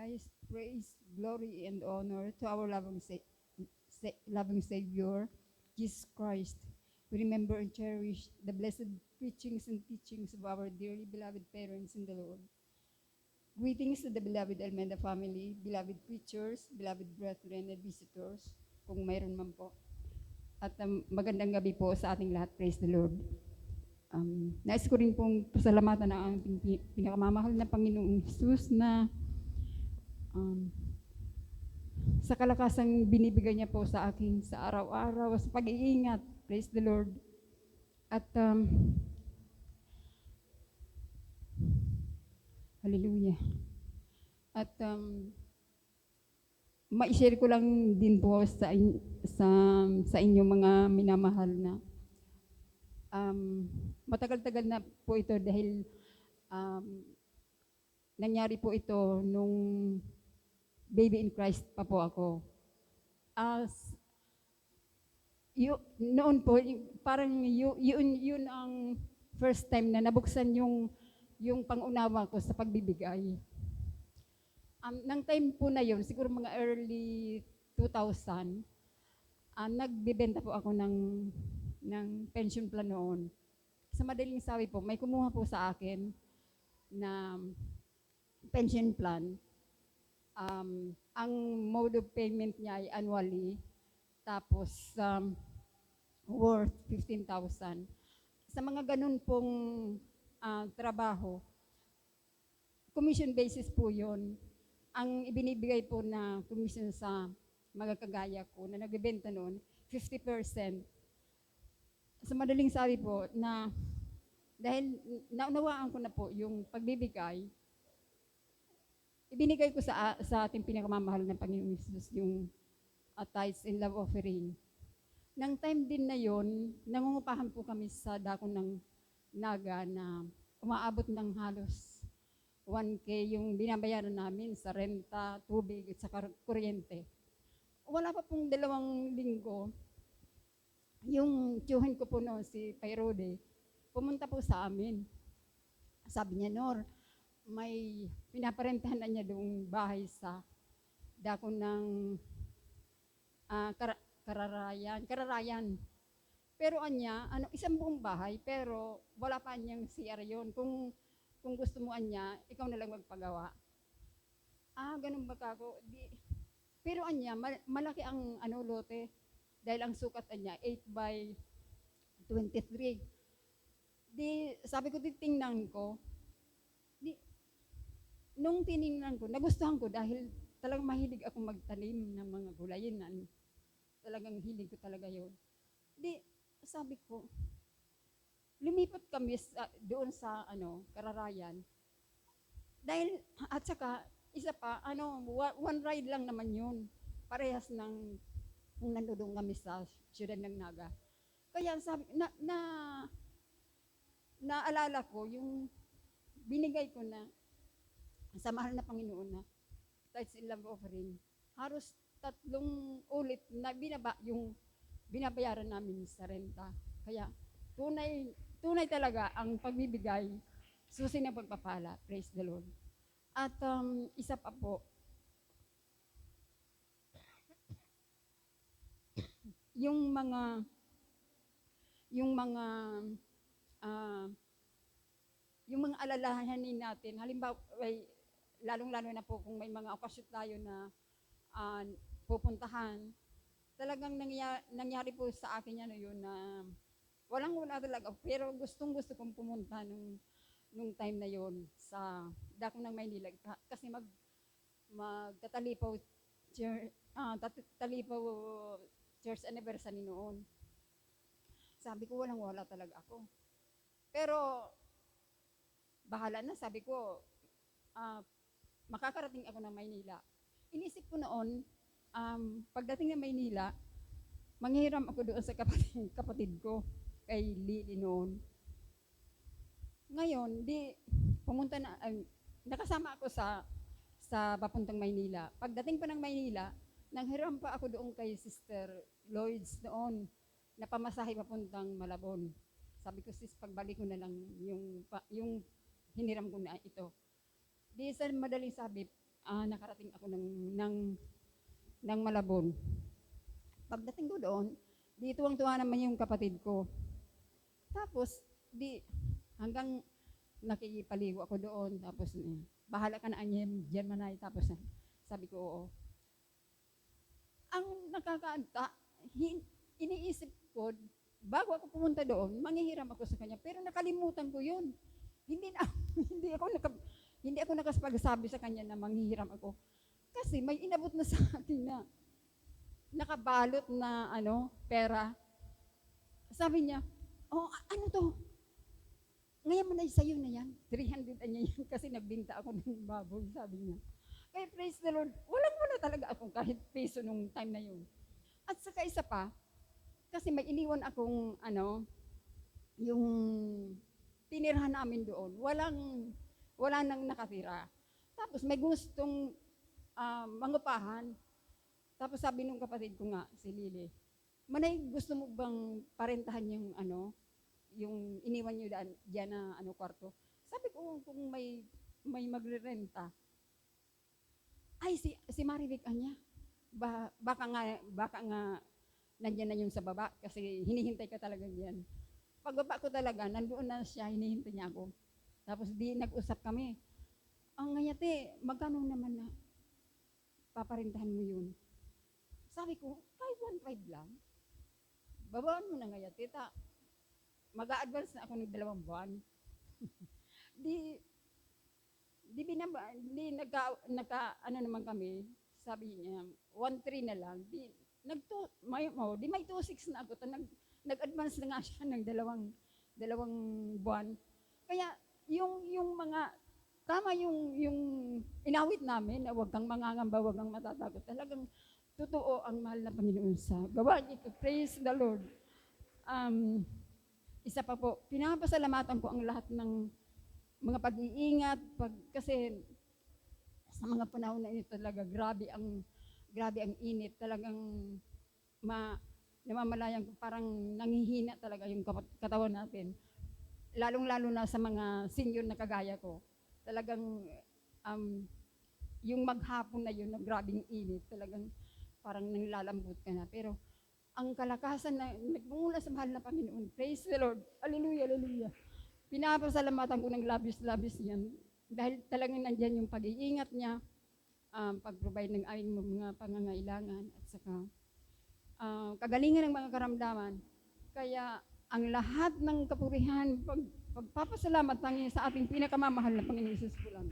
Guys, praise, glory, and honor to our loving Savior, Jesus Christ. We remember and cherish the blessed preachings and teachings of our dearly beloved parents in the Lord. Greetings to the beloved Almenda family, beloved preachers, beloved brethren and visitors, kung mayroon man po. At magandang gabi po sa ating lahat. Praise the Lord. Nais ko rin pong pasalamatan ang ating pinakamamahal na Panginoong Jesus na sa kalakasang binibigay niya po sa akin sa araw-araw, sa pag-iingat. Praise the Lord. At hallelujah. At ma-share ko lang din po sa inyong mga minamahal na matagal-tagal na po ito dahil nangyari po ito nung baby in Christ pa po ako. Noon po, parang yun ang first time na nabuksan yung pangunawa ko sa pagbibigay. Nang time po na yun, siguro mga early 2000, nagbibenta po ako ng pension plan noon. Sa madaling sabi po, may kumuha po sa akin na pension plan. Ang mode of payment niya ay annually, tapos worth 15,000. Sa mga ganun pong trabaho, commission basis po yun. Ang ibinibigay po na commission sa mga kagaya ko na nagbebenta noon, 50%. Sa madaling sabi po na dahil naunawaan ko na po yung pagbibigay, ibinigay ko sa ating pinakamamahal na Panginoong Jesus yung tithes and love offering. Nang time din na yon, nangungupahan po kami sa dako ng Naga na umaabot ng halos 1K yung binabayaran namin sa renta, tubig at sa kuryente. Wala pa pong 2 linggo, yung tiyuhin ko po noon, si Pairode, pumunta po sa amin. Sabi niya, Nor, may pinaparentahan na niya doong bahay sa dako ng Kararayan. Pero anya, isang buong bahay, pero wala pa niyang CR yun. Kung gusto mo anya, ikaw na lang magpagawa. Ganun ba kako? Pero anya, malaki ang lote. Dahil ang sukat anya, 8 by 23. Sabi ko, titingnan ko. Nung tiningnan ko, nagustuhan ko dahil talagang mahilig akong magtanim ng mga gulayin. Talagang hilig ko talaga yun. Sabi ko, lumipat kami doon sa Kararayan. Dahil, at saka, isa pa, one ride lang naman yun. Parehas ng kung nandoon kami sa siyudad ng Naga. Kaya sabi, naalala ko yung binigay ko na sa mahal na Panginoon na tithes and love offering. Halos 3 ulit na yung binabayaran namin sa renta. Kaya tunay talaga ang pagbibigay, susi ng pagpapala. Praise the Lord. At isa pa po, yung mga alalahanin natin, halimbawa, lalong-lalo na po kung may mga okasyon tayo na pupuntahan, talagang nangyari po sa akin yun na walang-wala talaga, pero gustong-gusto kong pumunta nung time na yun sa dako ng Maynila kasi magtatalipaw church anniversary noon. Sabi ko, walang-wala talaga ako. Pero bahala na, sabi ko, makakarating ako ng Maynila. Inisip ko noon, pagdating ng Maynila, manghiram ako doon sa kapatid ko, kay Lily noon. Ngayon, pumunta na, nakasama ako sa papuntang Maynila. Pagdating pa ng Maynila, nanghiram pa ako doon kay Sister Lloyds noon, na pamasahe papuntang Malabon. Sabi ko, sis, pagbalik ko na lang yung hiniram ko na ito. Sa madaling sabi, nakarating ako ng Malabon. Pagdating ko doon, di tuwang-tuwa naman yung kapatid ko. Tapos, hanggang nakikipaligo ako doon. Tapos, bahala ka na anyem, dyan manay. Tapos, sabi ko, oo. Ang nakakaanta, iniisip ko, bago ako pumunta doon, manghihiram ako sa kanya. Pero nakalimutan ko yun. Hindi na, hindi ako nakapagsabi sa kanya na manghihiram ako. Kasi may inabot na sa atin na nakabalot na pera. Sabi niya, oh, ano to? Ngayon mo na sa'yo na yan. 300 niya yan kasi nagbinta ako ng baboy, sabi niya. Kaya praise the Lord, walang wala talaga akong kahit peso nung time na yun. At saka isa pa, kasi may iniwan akong yung tinirahan namin doon, wala nang nakatira. Tapos may gustong mangupahan. Tapos sabi nung kapatid ko nga, si Lily, Manay, gusto mo bang parentahan yung iniwan nyo dyan na kwarto? Sabi ko, kung may magre-renta, ay si Marivic anya, baka nga nandiyan na yun sa baba kasi hinihintay ka talaga diyan. Pagbaba ko talaga, nandoon na siya, hinihintay niya ako. Tapos nag-usap kami. Ang ngayate, magkano naman na paparintahan mo yun? Sabi ko, 515 lang. Babaan mo na ngayate, mag-a-advance na ako ng 2 buwan. Naman kami, sabi niya, 1.3 na lang. May 2.6 na ako. Nag-advance na nga siya ng 2 buwan. Kaya, yung mga, tama yung inawit namin, na huwag kang mangangamba, huwag kang matatakot. Talagang, totoo ang mahal na Panginoon sa gawa niya. Praise the Lord. Isa pa po, pinapasalamatan ko ang lahat ng mga pag-iingat, kasi sa mga panahon na ito talaga, grabe ang init. Talagang namamalayan ko, parang nanghihina talaga yung katawan natin. Lalong-lalo na sa mga senior na kagaya ko. Talagang yung maghapon na yun, na grabing init, talagang parang nanglalambot ka na. Pero ang kalakasan na nagmumula sa mahal na Panginoon, praise the Lord, hallelujah, hallelujah. Pinapasalamatan ko ng labis-labis yan dahil talagang nandyan yung pag-iingat niya, pag-provide ng aming mga pangangailangan at saka kagalingan ng mga karamdaman. Kaya ang lahat ng kapurihan, pagpapasalamat sa ating pinakamamahal na Panginoon Jesus po lang.